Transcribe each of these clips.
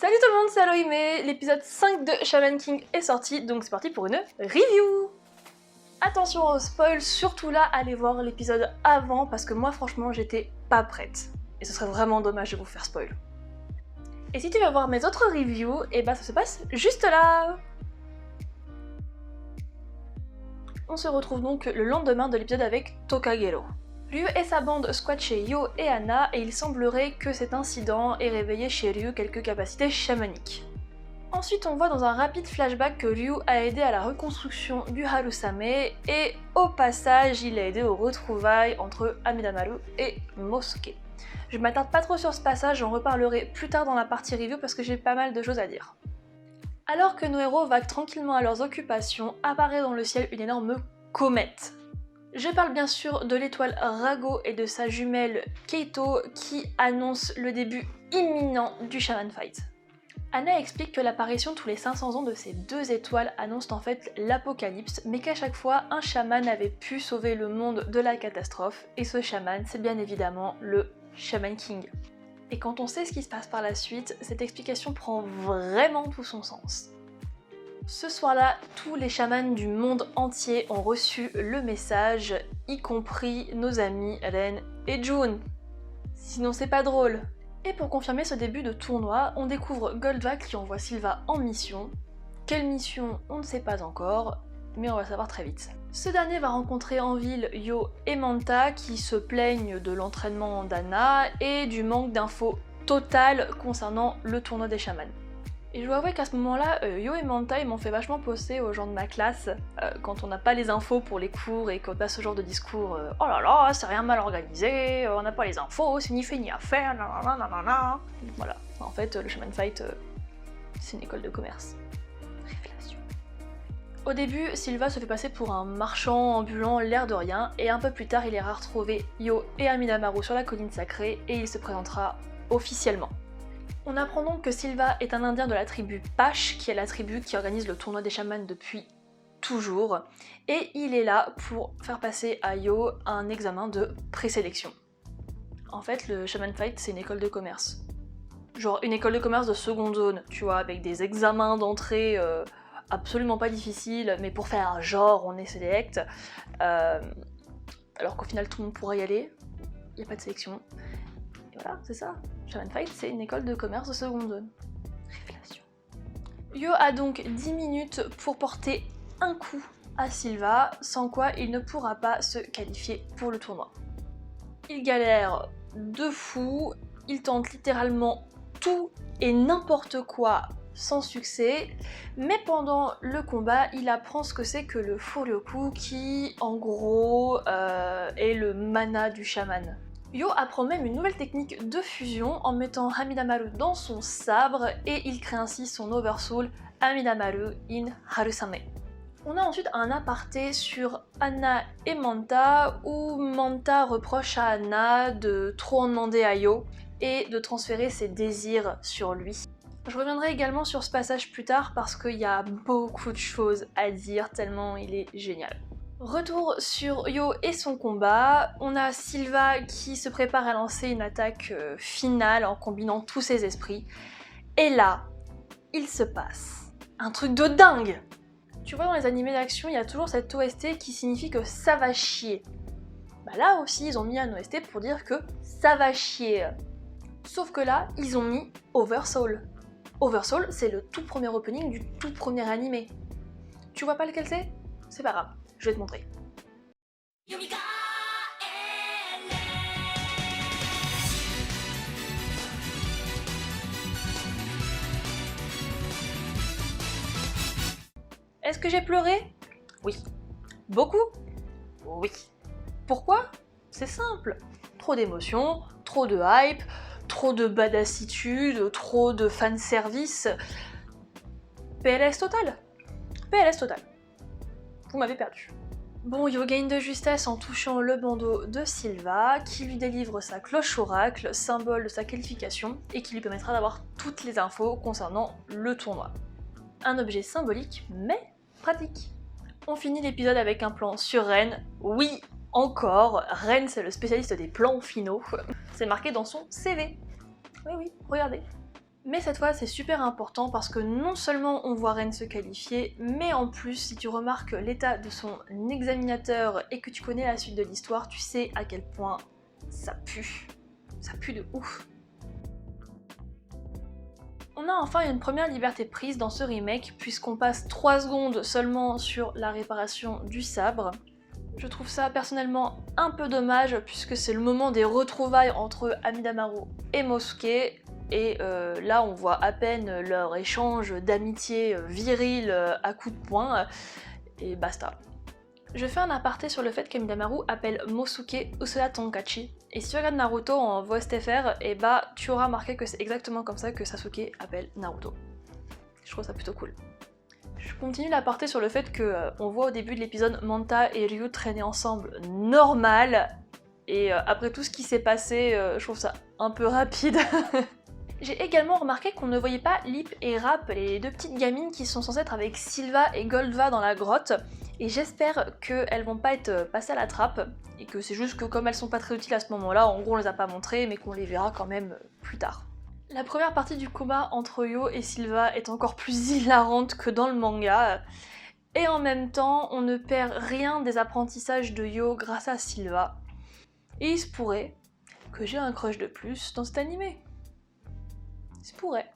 Salut tout le monde, c'est Aloïmé, l'épisode 5 de Shaman King est sorti, donc c'est parti pour une review. Attention au spoil, surtout là, allez voir l'épisode avant, parce que moi franchement j'étais pas prête. Et ce serait vraiment dommage de vous faire spoil. Et si tu veux voir mes autres reviews, et bah ça se passe juste là. On se retrouve donc le lendemain de l'épisode avec Tokagero. Ryu et sa bande squattent chez Yo et Anna et il semblerait que cet incident ait réveillé chez Ryu quelques capacités chamaniques. Ensuite on voit dans un rapide flashback que Ryu a aidé à la reconstruction du Harusame et au passage il a aidé aux retrouvailles entre Amidamaru et Mosuke. Je m'attarde pas trop sur ce passage, j'en reparlerai plus tard dans la partie review parce que j'ai pas mal de choses à dire. Alors que nos héros vaguent tranquillement à leurs occupations, apparaît dans le ciel une énorme comète. Je parle bien sûr de l'étoile Rago et de sa jumelle Keito qui annonce le début imminent du Shaman Fight. Anna explique que l'apparition tous les 500 ans de ces deux étoiles annonce en fait l'apocalypse, mais qu'à chaque fois un chaman avait pu sauver le monde de la catastrophe, et ce chaman c'est bien évidemment le Shaman King. Et quand on sait ce qui se passe par la suite, cette explication prend vraiment tout son sens. Ce soir-là, tous les chamans du monde entier ont reçu le message, y compris nos amis Ren et June. Sinon c'est pas drôle. Et pour confirmer ce début de tournoi, on découvre Goldva qui envoie Sylva en mission. Quelle mission, on ne sait pas encore, mais on va savoir très vite. Ce dernier va rencontrer en ville Yo et Manta qui se plaignent de l'entraînement d'Anna et du manque d'infos totales concernant le tournoi des chamans. Et je dois avouer qu'à ce moment-là, Yo et Manta ils m'ont fait vachement penser aux gens de ma classe, quand on n'a pas les infos pour les cours et qu'on a ce genre de discours oh là là, c'est rien mal organisé, on n'a pas les infos, c'est ni fait ni à faire, nanana. Voilà, en fait, le Shaman Fight, c'est une école de commerce. Révélation. Au début, Sylva se fait passer pour un marchand ambulant l'air de rien, et un peu plus tard, il ira retrouver Yo et Amidamaru sur la colline sacrée, et il se présentera officiellement. On apprend donc que Sylva est un indien de la tribu Pache, qui est la tribu qui organise le tournoi des chamans depuis toujours, et il est là pour faire passer à Yo un examen de présélection. En fait, le Shaman Fight, c'est une école de commerce. Genre une école de commerce de seconde zone, tu vois, avec des examens d'entrée absolument pas difficiles, mais pour faire genre on est select, alors qu'au final tout le monde pourra y aller, il n'y a pas de sélection. Et voilà, c'est ça. Shaman Fight, c'est une école de commerce de seconde zone. Révélation. Yo a donc 10 minutes pour porter un coup à Sylva, sans quoi il ne pourra pas se qualifier pour le tournoi. Il galère de fou, il tente littéralement tout et n'importe quoi sans succès, mais pendant le combat, il apprend ce que c'est que le Furyoku qui, en gros, est le mana du chaman. Yo apprend même une nouvelle technique de fusion en mettant Amidamaru dans son sabre et il crée ainsi son Oversoul Amidamaru in Harusame. On a ensuite un aparté sur Anna et Manta où Manta reproche à Anna de trop en demander à Yo et de transférer ses désirs sur lui. Je reviendrai également sur ce passage plus tard parce qu'il y a beaucoup de choses à dire tellement il est génial. Retour sur Yo et son combat, on a Sylva qui se prépare à lancer une attaque finale en combinant tous ses esprits. Et là, il se passe un truc de dingue! Tu vois, dans les animés d'action, il y a toujours cette OST qui signifie que ça va chier. Bah là aussi, ils ont mis un OST pour dire que ça va chier. Sauf que là, ils ont mis Oversoul. Oversoul, c'est le tout premier opening du tout premier animé. Tu vois pas lequel c'est? C'est pas grave. Je vais te montrer. Est-ce que j'ai pleuré? Oui. Beaucoup? Oui. Pourquoi? C'est simple. Trop d'émotions, trop de hype, trop de badassitude, trop de fanservice. PLS total. PLS total. Vous m'avez perdu. Bon, Yo gagne de justesse en touchant le bandeau de Sylva, qui lui délivre sa cloche oracle, symbole de sa qualification, et qui lui permettra d'avoir toutes les infos concernant le tournoi. Un objet symbolique, mais pratique. On finit l'épisode avec un plan sur Ren. Oui, encore, Ren c'est le spécialiste des plans finaux. C'est marqué dans son CV. Oui, regardez. Mais cette fois c'est super important parce que non seulement on voit Ren se qualifier, mais en plus si tu remarques l'état de son examinateur et que tu connais la suite de l'histoire, tu sais à quel point ça pue. Ça pue de ouf. On a enfin une première liberté prise dans ce remake puisqu'on passe 3 secondes seulement sur la réparation du sabre. Je trouve ça personnellement un peu dommage puisque c'est le moment des retrouvailles entre Amidamaru et Mosuke et là on voit à peine leur échange d'amitié viril à coups de poing et basta. Je fais un aparté sur le fait qu'Amidamaru appelle Mosuke Usura Tonkachi et si tu regardes Naruto en voix STFR, et bah tu auras remarqué que c'est exactement comme ça que Sasuke appelle Naruto. Je trouve ça plutôt cool. Je continue l'aparté sur le fait que on voit au début de l'épisode Manta et Ryu traîner ensemble normal et après tout ce qui s'est passé, je trouve ça un peu rapide. J'ai également remarqué qu'on ne voyait pas Lip et Rap, les deux petites gamines qui sont censées être avec Sylva et Goldva dans la grotte, et j'espère qu'elles vont pas être passées à la trappe, et que c'est juste que comme elles sont pas très utiles à ce moment-là, en gros on les a pas montrées, mais qu'on les verra quand même plus tard. La première partie du combat entre Yo et Sylva est encore plus hilarante que dans le manga, et en même temps on ne perd rien des apprentissages de Yo grâce à Sylva, et il se pourrait que j'ai un crush de plus dans cet animé. Ça pourrait.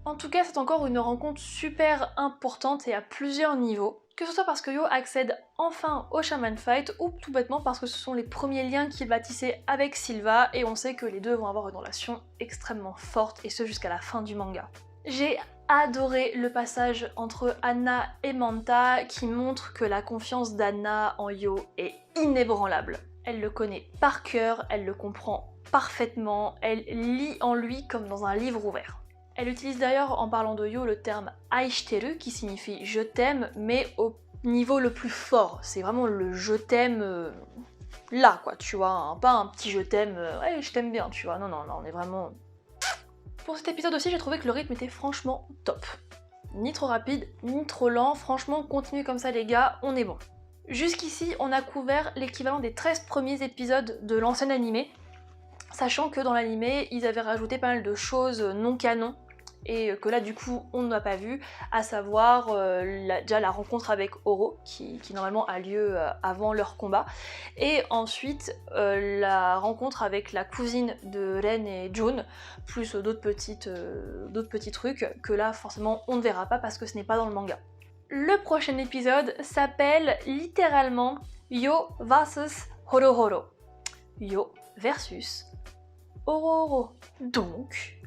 En tout cas, c'est encore une rencontre super importante et à plusieurs niveaux. Que ce soit parce que Yo accède enfin au Shaman Fight ou tout bêtement parce que ce sont les premiers liens qu'il bâtissait avec Sylva et on sait que les deux vont avoir une relation extrêmement forte et ce jusqu'à la fin du manga. J'ai adoré le passage entre Anna et Manta qui montre que la confiance d'Anna en Yo est inébranlable. Elle le connaît par cœur, elle le comprend parfaitement, elle lit en lui comme dans un livre ouvert. Elle utilise d'ailleurs en parlant de Yo le terme aishiteru qui signifie je t'aime mais au niveau le plus fort. C'est vraiment le je t'aime là quoi, tu vois, hein, pas un petit je t'aime, ouais je t'aime bien, tu vois, non, on est vraiment... Pour cet épisode aussi j'ai trouvé que le rythme était franchement top. Ni trop rapide, ni trop lent, franchement continuez comme ça les gars, on est bon. Jusqu'ici on a couvert l'équivalent des 13 premiers épisodes de l'ancien animé, sachant que dans l'animé, ils avaient rajouté pas mal de choses non canon, et que là du coup on n'a pas vu, à savoir déjà la rencontre avec Oro, qui normalement a lieu avant leur combat, et ensuite la rencontre avec la cousine de Ren et Jun, plus d'autres petits trucs, que là forcément on ne verra pas parce que ce n'est pas dans le manga. Le prochain épisode s'appelle littéralement Yo vs Horohoro. Yo versus Oro. Donc,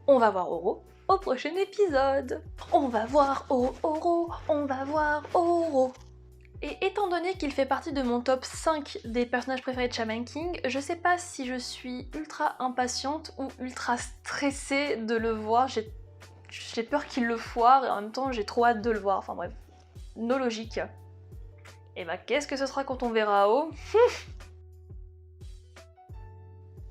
on va voir Oro au prochain épisode. On va voir Oro, on va voir Oro. Et étant donné qu'il fait partie de mon top 5 des personnages préférés de Shaman King, je sais pas si je suis ultra impatiente ou ultra stressée de le voir. J'ai peur qu'il le foire et en même temps j'ai trop hâte de le voir. Enfin bref, nos logiques. Et bah qu'est-ce que ce sera quand on verra O?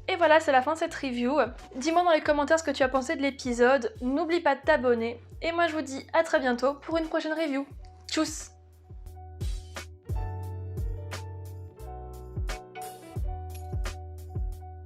Et voilà, c'est la fin de cette review. Dis-moi dans les commentaires ce que tu as pensé de l'épisode, n'oublie pas de t'abonner, et moi je vous dis à très bientôt pour une prochaine review. Tchuss!